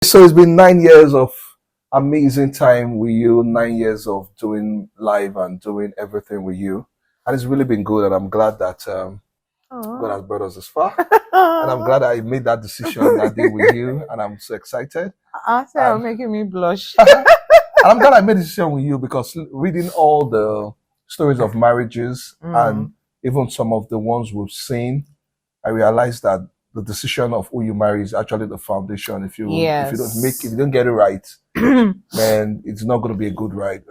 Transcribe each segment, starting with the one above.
So it's been 9 years of amazing time with you, 9 years of doing live and doing everything with you. And it's really been good. And I'm glad that God has brought us this far. And I'm glad I made that decision that day with you. And I'm so excited. You're making me blush. And I'm glad I made a decision with you because reading all the stories of marriages and even some of the ones we've seen, I realized that the decision of who you marry is actually the foundation. If you if you don't get it right, then it's not going to be a good ride.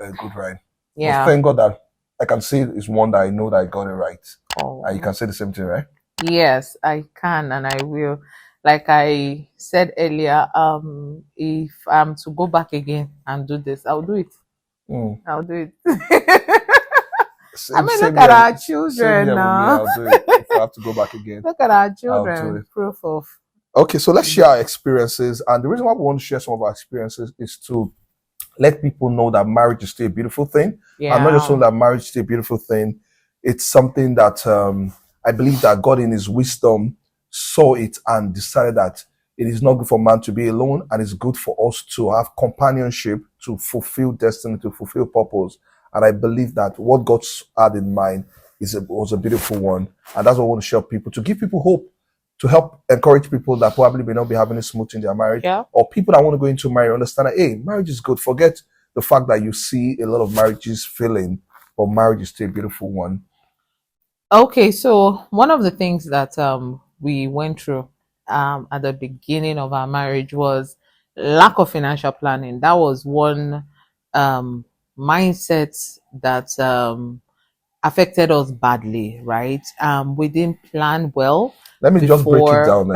Yeah. But thank God that I can say it's one that I know that I got it right. Oh. And you can say the same thing, right? Yes, I can and I will. Like I said earlier, if I'm to go back again and do this, I'll do it. I'll do it. Look at our children now. I'll do it if I have to go back again. Look at our children. Proof of. Okay, so let's share our experiences. And the reason why we want to share some of our experiences is to let people know that marriage is still a beautiful thing. Yeah. And not just know that marriage is still a beautiful thing. It's something that I believe that God in his wisdom saw it and decided that it is not good for man to be alone, and it's good for us to have companionship, to fulfill destiny, to fulfill purpose. And I believe that what God had in mind was a beautiful one. And that's what I want to share with people, to give people hope, to help encourage people that probably may not be having it smooth in their marriage, or people that want to go into marriage understand that, hey, marriage is good. Forget the fact that you see a lot of marriages failing, but marriage is still a beautiful one. Okay, so one of the things that we went through at the beginning of our marriage was lack of financial planning. That was one mindset that affected us badly, right? We didn't plan well. Let me just break it down.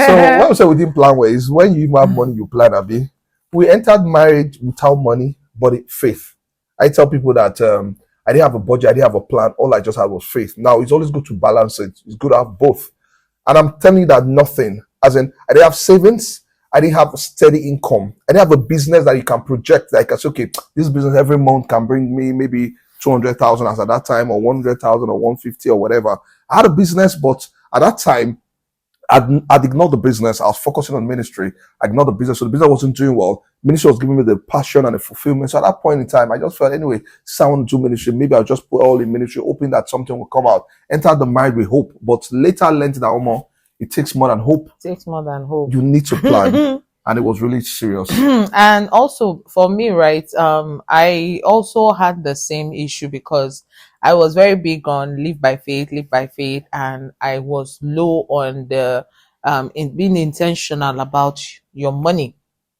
So when we say we didn't plan well, is when you have money, you plan, Abi. We entered marriage without money, but faith. I tell people that I didn't have a budget, I didn't have a plan. All I just had was faith. Now, it's always good to balance it. It's good to have both. And I'm telling you that nothing, as in, I didn't have savings, I didn't have a steady income. I didn't have a business that you can project. That I can say, okay, this business every month can bring me maybe 200,000 as at that time, or 100,000 or 150 or whatever. I had a business, but at that time, I'd ignored the business. I was focusing on ministry. I ignored the business. So the business wasn't doing well. Ministry was giving me the passion and the fulfillment. So at that point in time, I just felt, anyway, since I want to do ministry, maybe I'll just put all in ministry, hoping that something will come out. Enter the marriage with hope. But later I learned that it takes more than hope. It takes more than hope. You need to plan. And it was really serious. And also for me, right, I also had the same issue because I was very big on live by faith, and I was low on the in being intentional about your money.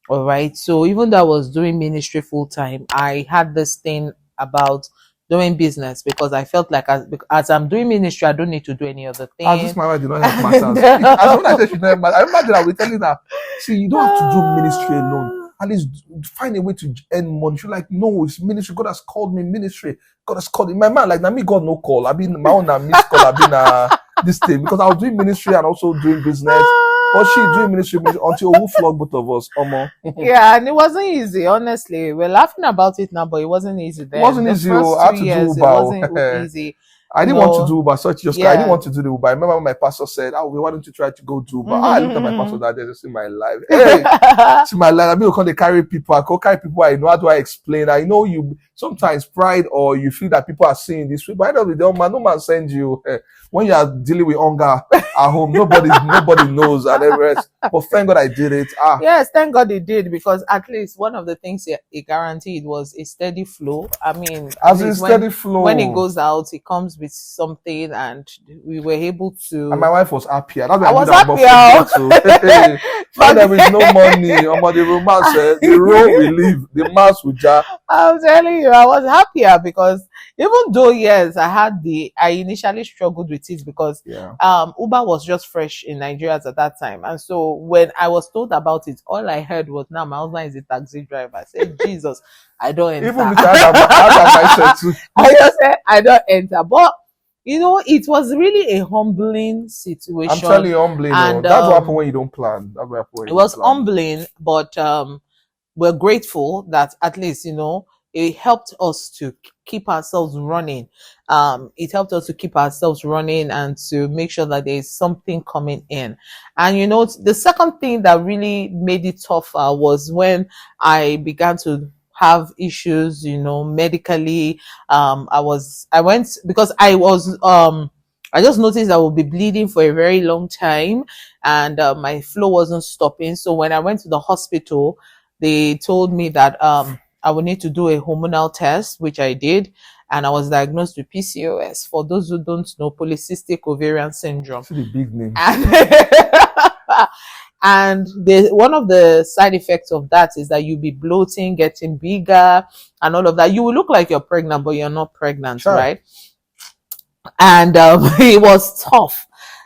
All right. So even though I was doing ministry full time, I had this thing about doing business because I felt like as I'm doing ministry, I don't need to do any other thing. As this my wife did not help matters. As when I said she did not matter, I imagine I will tell you that, see, you don't have to do ministry alone. At least find a way to earn money. You're like, no, it's ministry. God has called me ministry. God has called me. My man, like, now me, God no call. I've been my own missed call. I've been this thing because I was doing ministry and also doing business. But she doing ministry until we flog both of us. Yeah, and it wasn't easy, honestly. We're laughing about it now, but it wasn't easy then. It wasn't easy. I had to do Uber. It wasn't easy. I didn't want to do Uber. I didn't want to do the Uber. I remember when my pastor said, why don't you try to go do Uber? I looked at my pastor that day and see my life. Hey, see my life. I mean, you can't carry people. I can't carry people. I know how do I explain? I know you sometimes pride or you feel that people are seeing this way, but I don't know, no man sends you. When you are dealing with hunger at home, nobody knows and the rest. But thank God I did it. Yes, thank God he did, because at least one of the things he guaranteed was a steady flow. I mean, as a steady flow. When it goes out, it comes with something, and we were able to. And my wife was happier. That's I was happier. But there is no money. The romance, the role we live, the mass we jar. I'm telling you, I was happier because even though yes, I initially struggled with it because Uber was just fresh in Nigeria at that time, and so when I was told about it, all I heard was, "Now my husband is a taxi driver." I said, "Jesus, I don't enter." Even with that, I just said, "I don't enter," but. You know, it was really a humbling situation. I'm telling you, humbling. And, that's what happens when you don't plan. It was humbling, but we're grateful that at least, it helped us to keep ourselves running. It helped us to keep ourselves running and to make sure that there is something coming in. And you know, the second thing that really made it tougher was when I began to have issues, you know, medically. I went because I just noticed I would be bleeding for a very long time, and my flow wasn't stopping. So when I went to the hospital, they told me that I would need to do a hormonal test, which I did, and I was diagnosed with PCOS. For those who don't know, polycystic ovarian syndrome. See the big names. And one of the side effects of that is that you'll be bloating, getting bigger, and all of that. You will look like you're pregnant, but you're not pregnant, sure. Right? And it was tough.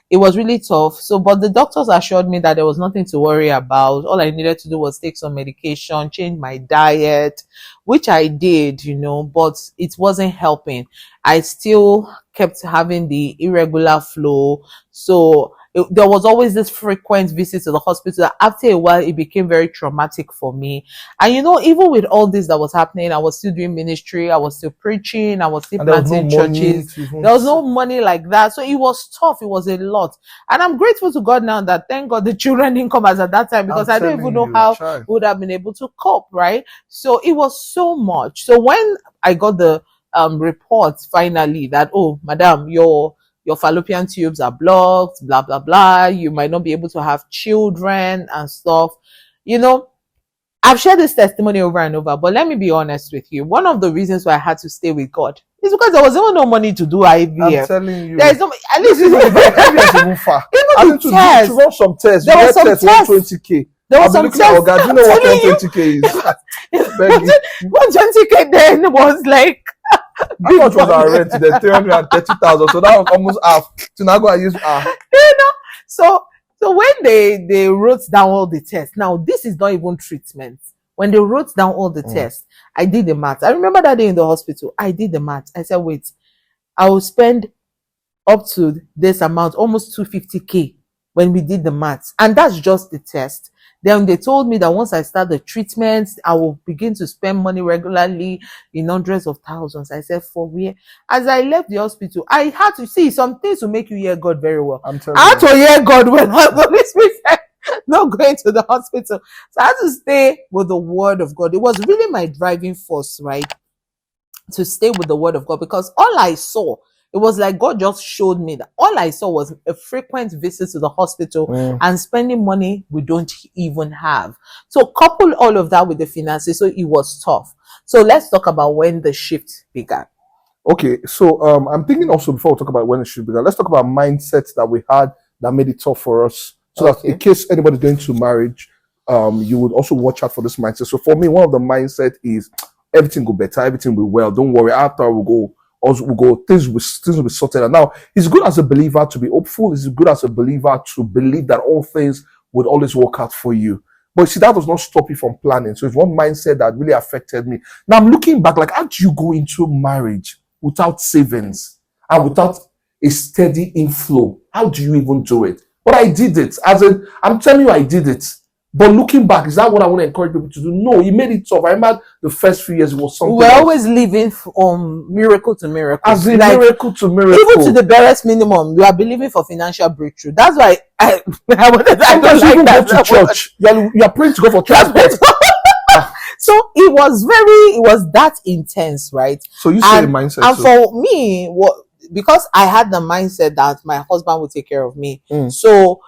It was really tough. So, but the doctors assured me that there was nothing to worry about. All I needed to do was take some medication, change my diet, which I did, you know, but it wasn't helping. I still kept having the irregular flow. So there was always this frequent visit to the hospital. After a while, it became very traumatic for me. And you know, even with all this that was happening, I was still doing ministry, I was still preaching, I was still planting churches. There was no money like that. So it was tough. It was a lot. And I'm grateful to God now that, thank God, the children didn't come as at that time, because I don't even know how I would have been able to cope, right? So it was so much. So when I got the report finally that, oh, madam, your fallopian tubes are blocked, blah, blah, blah. You might not be able to have children and stuff. You know, I've shared this testimony over and over, but let me be honest with you. One of the reasons why I had to stay with God is because there was even no money to do IVF. I'm telling you. There's no, at least even far. Even the test. To run some tests. There was some tests. 120K. There was some tests. God, you know what 120K is? 120K then was like, how much was our rent today? 330,000. So that was almost half. So now I use half. You know, so when they wrote down all the tests, now this is not even treatment. When they wrote down all the tests, I did the math. I remember that day in the hospital, I did the math. I said, wait, I will spend up to this amount, almost 250K when we did the math. And that's just the test. Then they told me that once I start the treatment, I will begin to spend money regularly in hundreds of thousands. I said, for where? As I left the hospital, I had to see some things to make you hear God very well. I had to hear God when the Holy Spirit said, not going to the hospital. So I had to stay with the word of God. It was really my driving force, right? To stay with the word of God, because all I saw, it was like God just showed me that all I saw was a frequent visit to the hospital and spending money we don't even have. So couple all of that with the finances, so it was tough. So let's talk about when the shift began. Okay, so I'm thinking also, before we talk about when the shift began, let's talk about mindsets that we had that made it tough for us. So that in case anybody's going to marriage, you would also watch out for this mindset. So for me, one of the mindset is everything will be better, everything will be well. Don't worry, after we'll go, things will be sorted out. Now, it's good as a believer to be hopeful. It's good as a believer to believe that all things would always work out for you. But see, that does not stop you from planning. So it's one mindset that really affected me. Now I'm looking back, like, how do you go into marriage without savings and without a steady inflow? How do you even do it? But I did it. I'm telling you, I did it. But looking back, is that what I want to encourage people to do? No, it made it tough. I remember the first few years, it was something. We're always living miracle to miracle. As in miracle to miracle. Even to the barest minimum, we are believing for financial breakthrough. That's why I wanted to go to church. You are praying to go for transport. So it was that intense, right? So you say the mindset. And for me, because I had the mindset that my husband would take care of me. So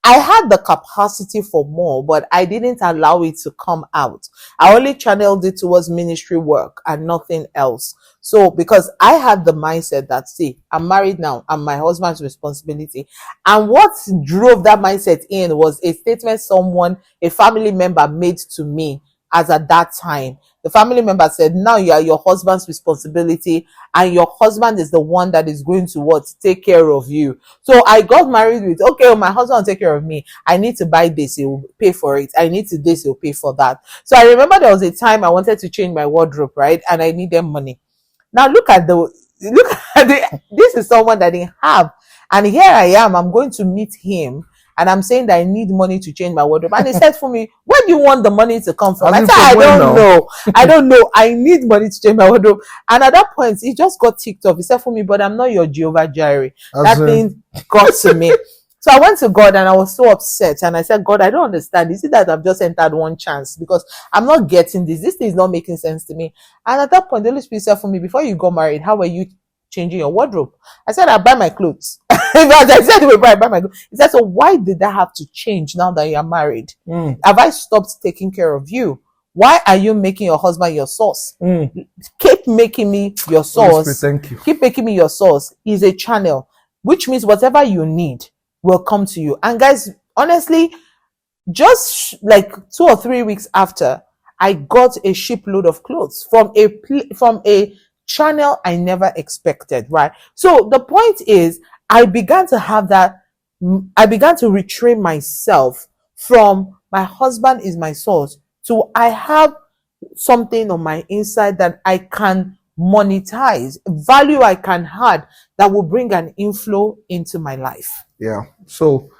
I had the capacity for more, but I didn't allow it to come out. I only channeled it towards ministry work and nothing else. So because I had the mindset that, see, I'm married now, I'm my husband's responsibility. And what drove that mindset in was a statement a family member made to me as at that time. The family member said, now you are your husband's responsibility, and your husband is the one that is going to take care of you. So I got married with, okay, my husband will take care of me. I need to buy this, he will pay for it. I need to this, he'll pay for that. So I remember there was a time I wanted to change my wardrobe, right? And I needed money. Now look at this is someone that didn't have. And here I am, I'm going to meet him. and I'm saying that I need money to change my wardrobe. And he said for me, where do you want the money to come from? I said, I don't know. I don't know. I need money to change my wardrobe. And at that point, he just got ticked off. He said for me, but I'm not your Jehovah Jireh. That thing got to me. So I went to God and I was so upset. And I said, God, I don't understand. Is it that I've just entered one chance? Because I'm not getting this. This thing is not making sense to me. And at that point, the Holy Spirit said for me, before you got married, how were you changing your wardrobe? I said, I buy my clothes. I said, I buy my clothes. He said, so why did that have to change now that you are married? Have I stopped taking care of you? Why are you making your husband your source? Keep making me your source. Thank you. Keep making me your source. Is a channel, which means whatever you need will come to you. And guys, honestly, just like 2 or 3 weeks after, I got a shipload of clothes from a channel I never expected, right? So the point is, I began to retrain myself from my husband is my source to I have something on my inside that I can monetize, value I can add that will bring an inflow into my life. Yeah. So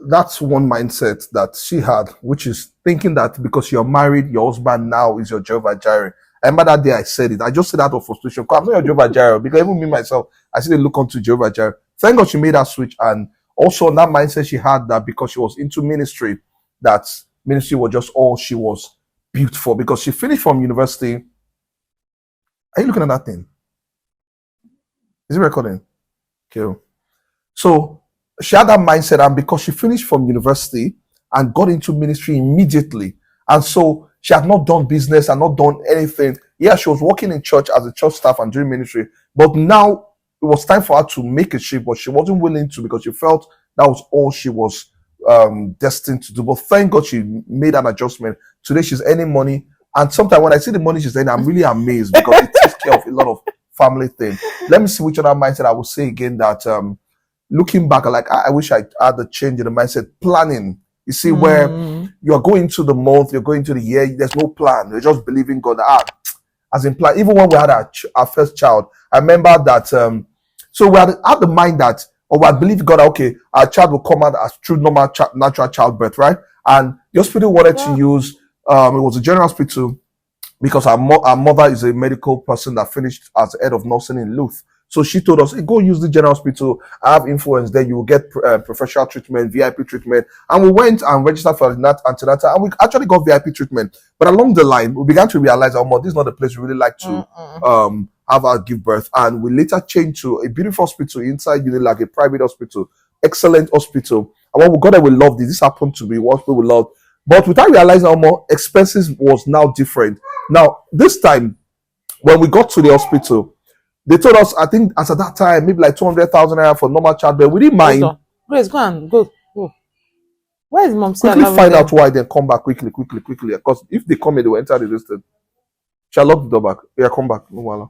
that's one mindset that she had, which is thinking that because you're married, your husband now is your Jehovah Jireh. I remember that day I said it. I just said out of frustration. I'm not your Jehovah Jireh, because even me myself, I still look onto Jehovah Jireh. Thank God she made that switch, and also that mindset she had that because she was into ministry, that ministry was just all she was built for. Because she finished from university. Are you looking at that thing? Is it recording? Okay. So she had that mindset, and because she finished from university and got into ministry immediately, and so she had not done business and not done anything. Yeah, she was working in church as a church staff and doing ministry, but now it was time for her to make a shift, but she wasn't willing to because she felt that was all she was destined to do. But thank God she made an adjustment. Today she's earning money, and sometimes when I see the money she's earning, I'm really amazed because it takes care of a lot of family things. Let me see which other mindset I will say again that looking back, like I wish I had the change in the mindset. Planning. You see, where you're going to the month, you're going to the year, there's no plan. You're just believing God. As in plan. Even when we had our first child, I remember that. So we had the mind that, or we had believed God, okay, our child will come out as true normal natural childbirth, right? And the hospital wanted to use, it was a general hospital because our mother is a medical person that finished as head of nursing in Louth. So she told us, hey, go use the general hospital. I have influence there. You will get professional treatment, VIP treatment. And we went and registered for antenatal, and we actually got VIP treatment. But along the line, we began to realize, oh, this is not the place we really like to have our give birth. And we later changed to a beautiful hospital inside like a private hospital, excellent hospital. And when we got there, we loved it. This happened to be what we loved. But without realizing how more expenses was now different. Now, this time, when we got to the hospital, they told us, I think as at that time, maybe like 200,000 naira for normal childbirth. We didn't mind. Grace, go. Where is mom? Quickly find out why, then come back quickly. Because if they come here, they will enter the distance. Shall lock the door back? Yeah, come back. No matter.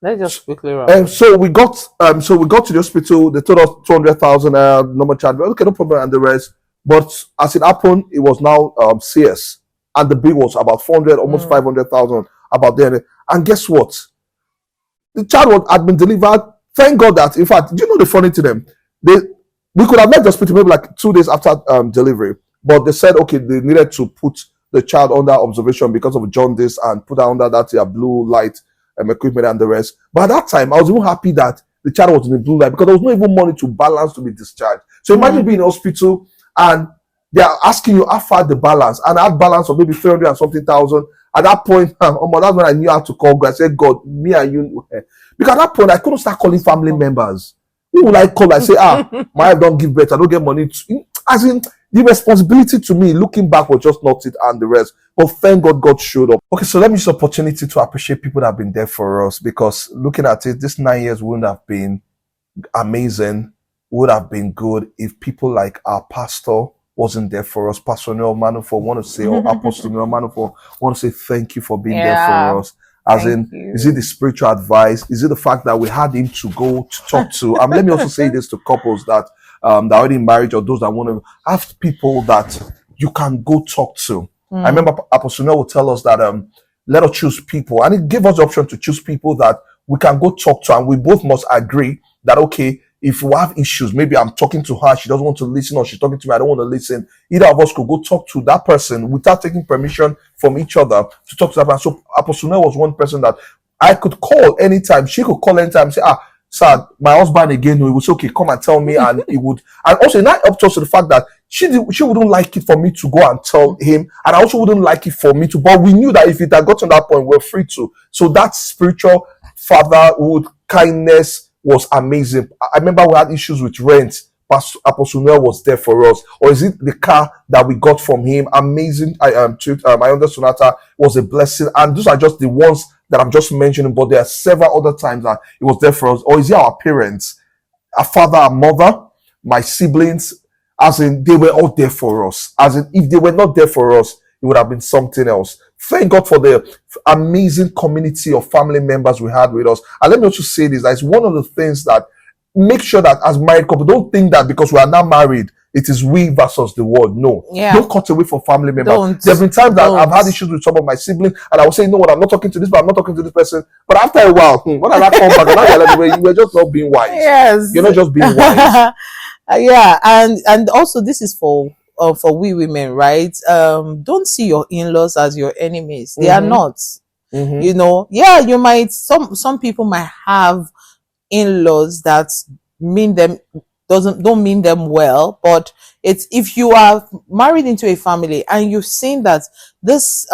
Let's just quickly run. So we got to the hospital. They told us 200,000 normal childbirth. Okay, no problem, and the rest. But as it happened, it was now CS, and the bill was about 400, almost 500,000 about there. And guess what? The child had been delivered. Thank God that, in fact, do you know the funny to them? We could have left the hospital maybe like 2 days after delivery, but they said, okay, they needed to put the child under observation because of jaundice and put her under that blue light equipment and the rest. But at that time, I was even happy that the child was in the blue light because there was not even money to balance to be discharged. So imagine being in hospital and they are asking you how far the balance, and I had balance of maybe 300 and something thousand. At that point, that's when I knew how to call God. I said, God, me and you. Because at that point, I couldn't start calling family members. Who would I call? I say, my wife don't give birth. I don't get money. As in, the responsibility to me, looking back, was just not it and the rest. But thank God, God showed up. Okay, so let me use the opportunity to appreciate people that have been there for us. Because looking at it, this 9 years wouldn't have been amazing, would have been good if people like our pastor wasn't there for us. Pastor Noel Manufo, want to say, or Apostle Noel Manufo, want to say thank you for being there for us. As in, is it the spiritual advice? Is it the fact that we had him to go to talk to? Let me also say this to couples that are already in marriage, or those that want to have people that you can go talk to. I remember Apostle Noel would tell us that let us choose people, and it gave us the option to choose people that we can go talk to, and we both must agree that, okay, If we have issues, maybe I'm talking to her, she doesn't want to listen, or she's talking to me, I don't want to listen. Either of us could go talk to that person without taking permission from each other to talk to that person. So Apostle Noel was one person that I could call anytime. She could call anytime and say, sir, my husband again, he would say, okay, come and tell me. And he would, and also it not up to us to the fact that she wouldn't like it for me to go and tell him. And I also wouldn't like it for me to, but we knew that if it had gotten to that point, we're free to. So that spiritual fatherhood, kindness was amazing. I remember we had issues with rent. Pastor Apostle Noel was there for us. Or is it the car that we got from him? Amazing. My younger sonata was a blessing. And those are just the ones that I'm just mentioning, but there are several other times that it was there for us. Or is it our parents, our father, our mother, my siblings, as in they were all there for us. As in if they were not there for us, it would have been something else. Thank God for the amazing community of family members we had with us. And let me also say this, that it's one of the things that make sure that as married couple, don't think that because we are now married, it is we versus the world. No. Yeah. Don't cut away from family members. There's been times that I've had issues with some of my siblings, and I will say, you know what, I'm not talking to this, but I'm not talking to this person. But after a while, when I come back, and now you're like, you were just not being wise. Yes. You're not just being wise. Yeah, and also this is for we women, right? Don't see your in-laws as your enemies. They are not. You know, yeah, you might, some people might have in-laws that mean them, don't mean them well, but it's, if you are married into a family and you've seen that this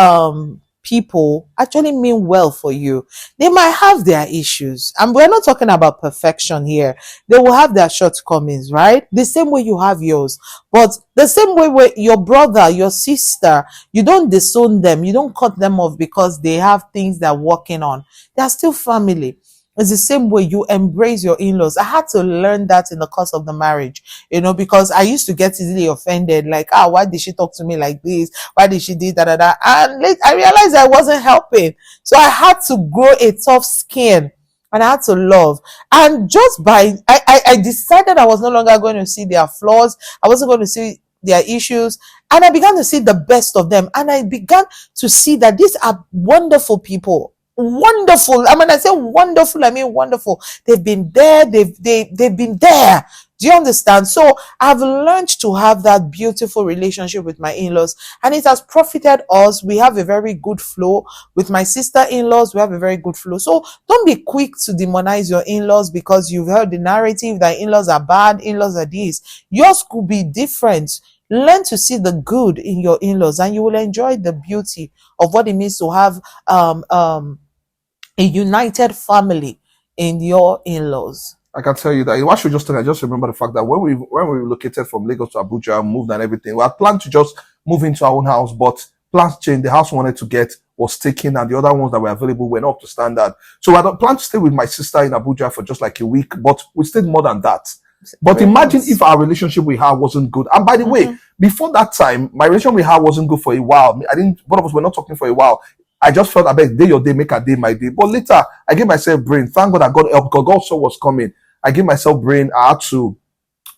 people actually mean well for you, they might have their issues, and we're not talking about perfection here. They will have their shortcomings, right? The same way you have yours, but the same way with your brother, your sister, you don't disown them, you don't cut them off because they have things they're working on. They're still family. It's the same way you embrace your in-laws. I had to learn that in the course of the marriage, you know, because I used to get easily offended, like, why did she talk to me like this? Why did she do that? And I realized I wasn't helping. So I had to grow a tough skin, and I had to love. And just by, I decided I was no longer going to see their flaws. I wasn't going to see their issues. And I began to see the best of them. And I began to see that these are wonderful people. Wonderful. I mean, I say wonderful, I mean wonderful. They've been there, they've been there. Do you understand? So I've learned to have that beautiful relationship with my in-laws, and it has profited us. We have a very good flow with my sister-in-laws. We have a very good flow. So don't be quick to demonize your in-laws because you've heard the narrative that in-laws are bad, in-laws are this. Yours could be different. Learn to see the good in your in-laws, and you will enjoy the beauty of what it means to have a united family in your in-laws. I can tell you that. What should just tell you, I just remember the fact that when we relocated from Lagos to Abuja, moved and everything, we had planned to just move into our own house, but plans changed. The house we wanted to get was taken, and the other ones that were available were not up to standard. So I had planned to stay with my sister in Abuja for just like a week, but we stayed more than that. But imagine if our relationship with her wasn't good. And by the way, before that time, my relationship with her wasn't good for a while. Both of us were not talking for a while. I just felt, I bet day your day, make a day my day. But later, I gave myself brain. Thank God I got help because God saw what's coming. I gave myself brain. I had to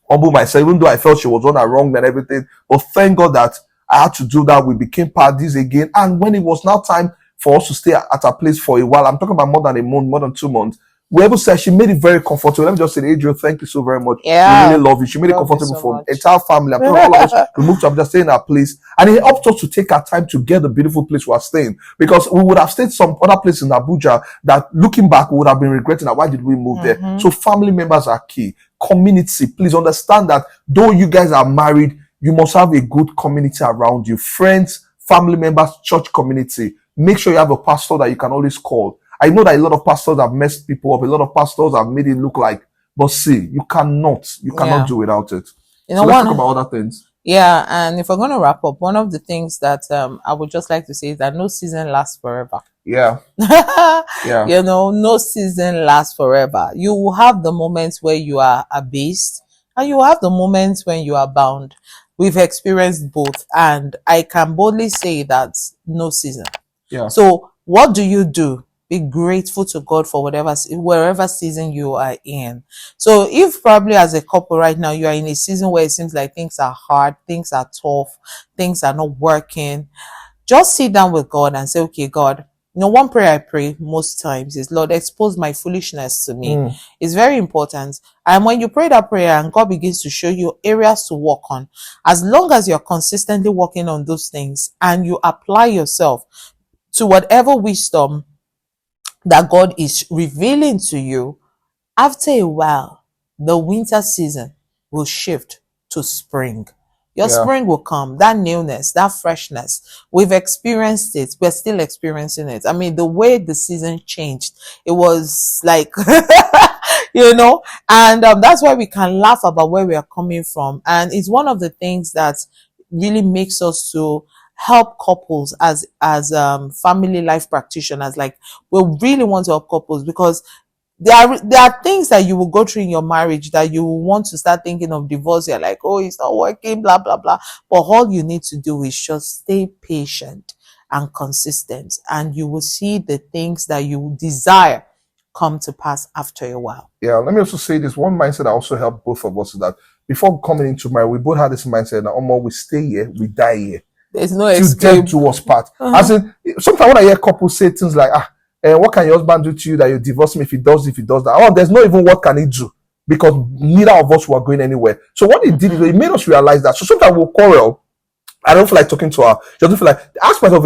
humble myself, even though I felt she was on and wrong and everything. But thank God that I had to do that. We became parties again. And when it was now time for us to stay at a place for a while, I'm talking about more than a month, more than 2 months, we able to say she made it very comfortable. Let me just say, Adrian, thank you so very much. Yeah. We really love you. She made it comfortable so for the entire family. I'm talking all of us. We moved to Abuja, stay in our place. And it helped us to take our time to get the beautiful place we are staying. Because we would have stayed some other place in Abuja that looking back, we would have been regretting that why did we move there? So family members are key. Community, please understand that though you guys are married, you must have a good community around you. Friends, family members, church community. Make sure you have a pastor that you can always call. I know that a lot of pastors have messed people up. A lot of pastors have made it look like, but see, you cannot do without it. You know, so let's talk about other things. Yeah, and if we're going to wrap up, one of the things that I would just like to say is that no season lasts forever. Yeah. Yeah. You know, no season lasts forever. You will have the moments where you are abased, and you will have the moments when you are bound. We've experienced both, and I can boldly say that no season. Yeah. So what do? Be grateful to God for wherever season you are in. So if probably as a couple right now, you are in a season where it seems like things are hard, things are tough, things are not working, just sit down with God and say, okay, God, One prayer I pray most times is, Lord, expose my foolishness to me. It's very important. And when you pray that prayer and God begins to show you areas to work on, as long as you're consistently working on those things and you apply yourself to whatever wisdom that God is revealing to you, after a while, the winter season will shift to spring. Your spring will come, that newness, that freshness. We've experienced it. We're still experiencing it. I mean, the way the season changed, it was like, and that's why we can laugh about where we are coming from. And it's one of the things that really makes us to help couples as family life practitioners. Like, we really want to help couples, because there are things that you will go through in your marriage that you will want to start thinking of divorce. You're like, oh, it's not working, blah, blah, blah. But all you need to do is just stay patient and consistent, and you will see the things that you desire come to pass after a while. Yeah, let me also say this. One mindset that also helped both of us is that before coming into marriage, we both had this mindset that, we stay here, we die here. There's no escape. Till death do us part. As in, sometimes when I hear couples say things like, what can your husband do to you that you divorce him if he does that? Oh, there's not even what can he do, because neither of us were going anywhere. So what he did is he made us realize that. So sometimes we'll quarrel. I don't feel like talking to her. Just don't feel like, ask myself,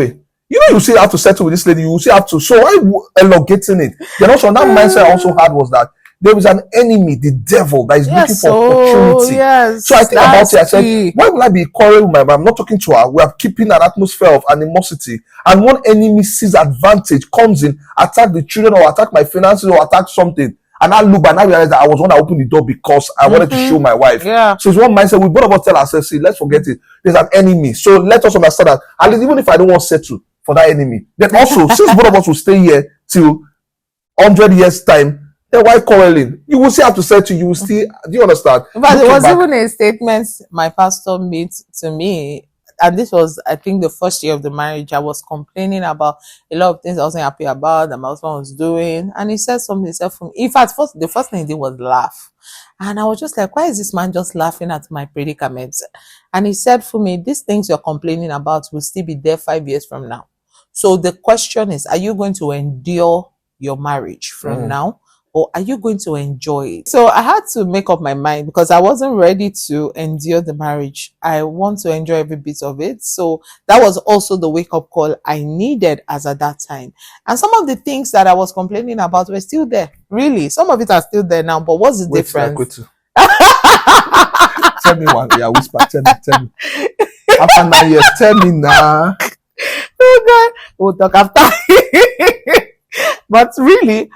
you still have to settle with this lady. You still have to. So why elongating it? Then also, that mindset I also had was that there is an enemy, the devil, that is looking for opportunity. So I think about it. I said, why would I be quarreling with my mom? I'm not talking to her. We are keeping an atmosphere of animosity. And one enemy sees advantage, comes in, attack the children, or attack my finances, or attack something. And I look and I realize that I was one that opened the door because I wanted to show my wife. Yeah. So it's one mindset. We both of us tell ourselves, see, let's forget it. There's an enemy. So let us understand that, at least even if I don't want to settle for that enemy, then also, since both of us will stay here till 100 years time, then why quarreling? You will still have to settle. You will still, do you understand? But there was even a statement my pastor made to me, and this was, I think, the first year of the marriage. I was complaining about a lot of things I wasn't happy about that my husband was doing, and he said something. He said, for me, in fact, the first thing he did was laugh, and I was just like, why is this man just laughing at my predicaments? And he said, for me, these things you're complaining about will still be there 5 years from now. So the question is, are you going to endure your marriage from now, or are you going to enjoy it? So I had to make up my mind, because I wasn't ready to endure the marriage. I want to enjoy every bit of it. So that was also the wake-up call I needed as at that time. And some of the things that I was complaining about were still there. Really, some of it are still there now. But what's the difference? Tell me one. Yeah, whisper. Tell me. After 9 years, tell me now. Oh God, we'll talk after. But really,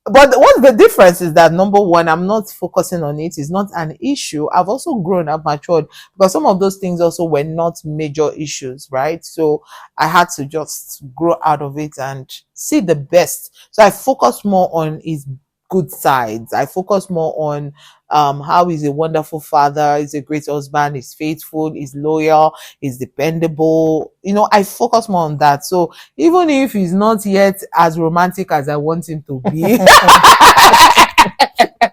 what's the difference is that, number one, I'm not focusing on it. It's not an issue. I've also grown up, matured, because some of those things also were not major issues, right? So I had to just grow out of it and see the best. So I focus more on his good sides. I focus more on how he's a wonderful father, he's a great husband, he's faithful, he's loyal, he's dependable. I focus more on that. So even if he's not yet as romantic as I want him to be,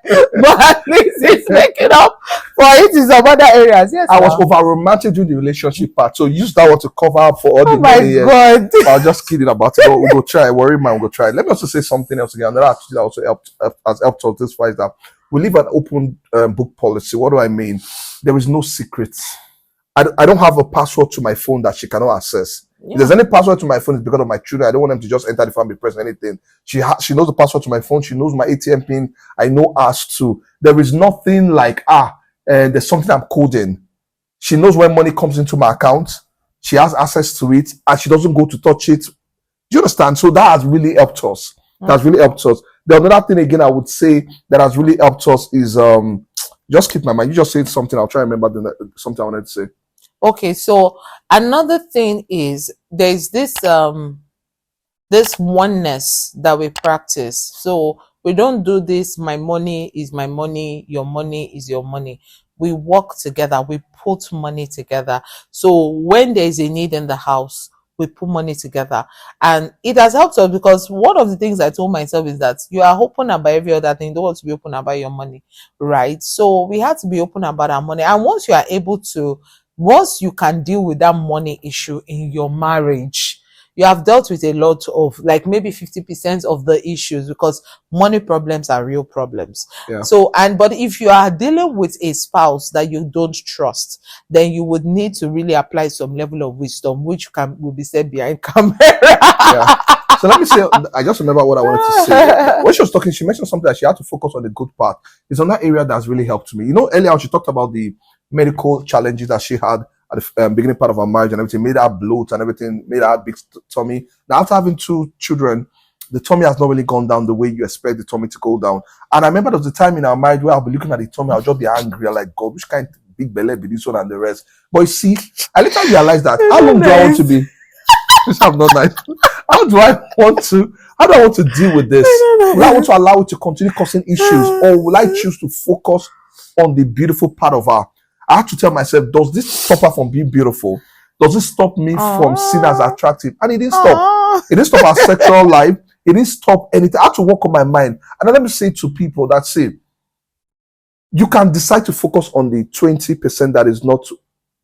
but at least he's making up for it in some other areas. Yes, I was over romantic during the relationship part, so use that one to cover up for all the many years. God. I was just kidding about it. We'll go try. Worry man, we'll go try. Let me also say something else again. Another attitude that also has helped us this far is that we live an open book policy. What do I mean? There is no secrets. I don't have a password to my phone that she cannot access. Yeah. If there's any password to my phone, it's because of my children. I don't want them to just enter the family, press anything. She knows the password to my phone. She knows my ATM pin. I know ours too. There is nothing like, there's something I'm coding. She knows when money comes into my account. She has access to it, and she doesn't go to touch it. Do you understand? So that has really helped us. That's really helped us. The other thing again I would say that has really helped us is just keep my mind. You just said something. I'll try and remember something I wanted to say. Okay, so another thing is there's this oneness that we practice. So we don't do this, my money is my money, your money is your money. We work together, we put money together. So when there is a need in the house, we put money together. And it has helped us, because one of the things I told myself is that you are open about every other thing. You don't want to be open about your money, right? So we had to be open about our money. And once you can deal with that money issue in your marriage, you have dealt with a lot of, like, maybe 50% of the issues, because money problems are real problems. Yeah. So, but if you are dealing with a spouse that you don't trust, then you would need to really apply some level of wisdom, which will be said behind camera. Yeah. So let me say, I just remember what I wanted to say. When she was talking, she mentioned something that she had to focus on the good part. It's on that area that's really helped me. You know, earlier on, she talked about the medical challenges that she had at the beginning part of her marriage and everything, made her bloat and everything, made her big tummy. Now, after having 2 children, the tummy has not really gone down the way you expect the tummy to go down. And I remember there was a time in our marriage where I'll be looking at the tummy, I'll just be angry, I'm like, God, which kind of big belly be this one and the rest. But you see, I later realized that how long do I want to be? I'm not nice. How do I want to deal with this? Will I want to allow it to continue causing issues, or will I choose to focus on the beautiful part of her? I have to tell myself, does this stop her from being beautiful? Does it stop me from seeing as attractive? And it didn't stop. It didn't stop our sexual life. It didn't stop anything. I had to work on my mind. And let me say to people that say, you can decide to focus on the 20% that is not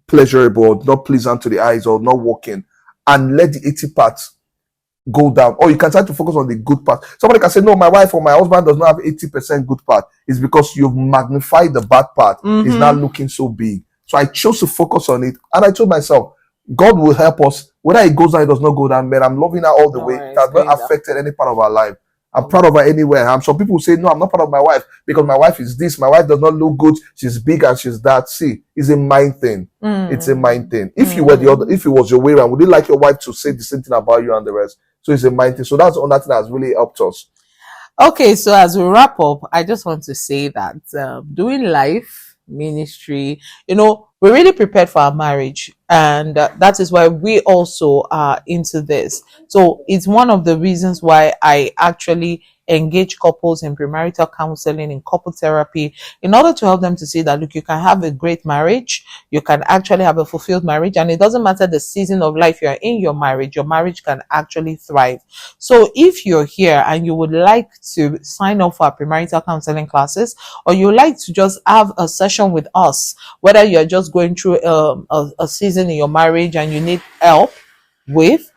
pleasurable, not pleasant to the eyes, or not working, and let the 80 parts go down. Or you can try to focus on the good part. Somebody can say, no, my wife or my husband does not have 80% good part. It's because you've magnified the bad part. It's not looking so big. So I chose to focus on it. And I told myself, God will help us. Whether it goes down, it does not go down, man. I'm loving her all the way. It has not affected any part of our life. I'm proud of her anywhere. Some people say, no, I'm not proud of my wife because my wife is this. My wife does not look good. She's big and she's that. See, it's a mind thing. It's a mind thing. If you were if it was your way around, would you like your wife to say the same thing about you and the rest? So it's a mind thing. So that's another thing that has really helped us. Okay, so as we wrap up, I just want to say that doing life, ministry, we're really prepared for our marriage, and that is why we also are into this. So it's one of the reasons why I actually engage couples in premarital counseling, in couple therapy, in order to help them to see that, look, you can have a great marriage, you can actually have a fulfilled marriage, and it doesn't matter the season of life you are in your marriage can actually thrive. So if you're here and you would like to sign up for our premarital counseling classes, or you would like to just have a session with us, whether you're just going through a season in your marriage and you need help with,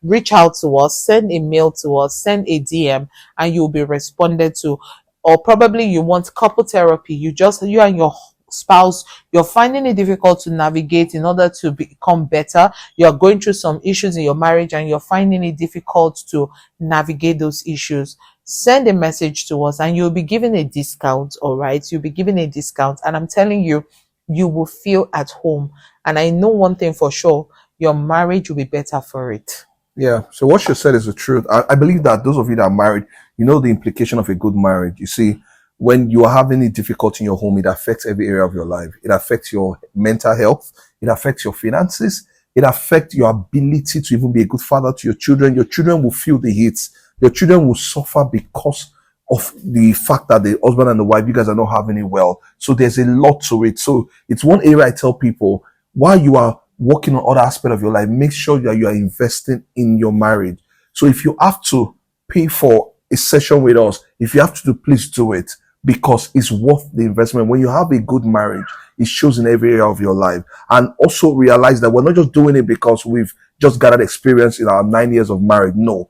reach out to us, send a mail to us, send a DM, and you'll be responded to. Or probably you want couple therapy, you and your spouse, you're finding it difficult to navigate in order to become better. You're going through some issues in your marriage and you're finding it difficult to navigate those issues. Send a message to us and you'll be given a discount. All right, you'll be given a discount, and I'm telling you, you will feel at home. And I know one thing for sure, your marriage will be better for it. Yeah. So what she said is the truth. I believe that those of you that are married, you know the implication of a good marriage. You see, when you are having any difficulty in your home, it affects every area of your life. It affects your mental health. It affects your finances. It affects your ability to even be a good father to your children. Your children will feel the hits. Your children will suffer because of the fact that the husband and the wife, you guys are not having it well. So there's a lot to it. So it's one area I tell people, while you are working on other aspects of your life, make sure that you are investing in your marriage. So if you have to pay for a session with us, if you have to please do it, because it's worth the investment. When you have a good marriage, it shows in every area of your life. And also realize that we're not just doing it because we've just gathered experience in our 9 years of marriage. No,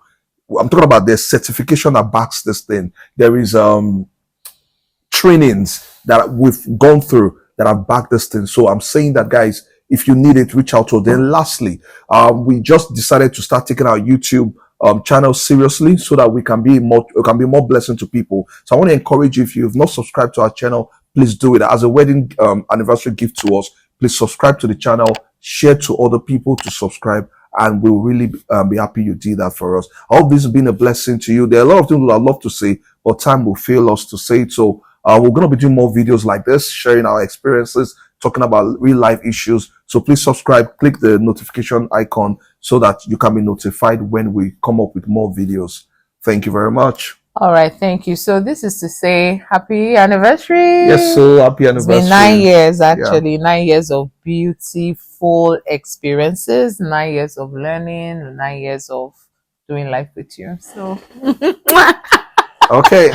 I'm talking about the certification that backs this thing. There is trainings that we've gone through that have backed this thing. So I'm saying that, guys, if you need it, reach out to us. Then lastly, we just decided to start taking our YouTube channel seriously so that we can be more blessing to people. So I want to encourage you, if you've not subscribed to our channel, please do it as a wedding anniversary gift to us. Please subscribe to the channel, share to other people to subscribe, and we'll really be happy you did that for us. I hope this has been a blessing to you. There are a lot of things that I'd love to say, but time will fail us to say it. So we're going to be doing more videos like this, sharing our experiences, talking about real life issues. So please subscribe, click the notification icon so that you can be notified when we come up with more videos. Thank you very much. All right, thank you. So this is to say happy anniversary. Yes, so happy anniversary. It's been 9 years, actually. Yeah. 9 years of beautiful experiences, 9 years of learning, 9 years of doing life with you. So okay.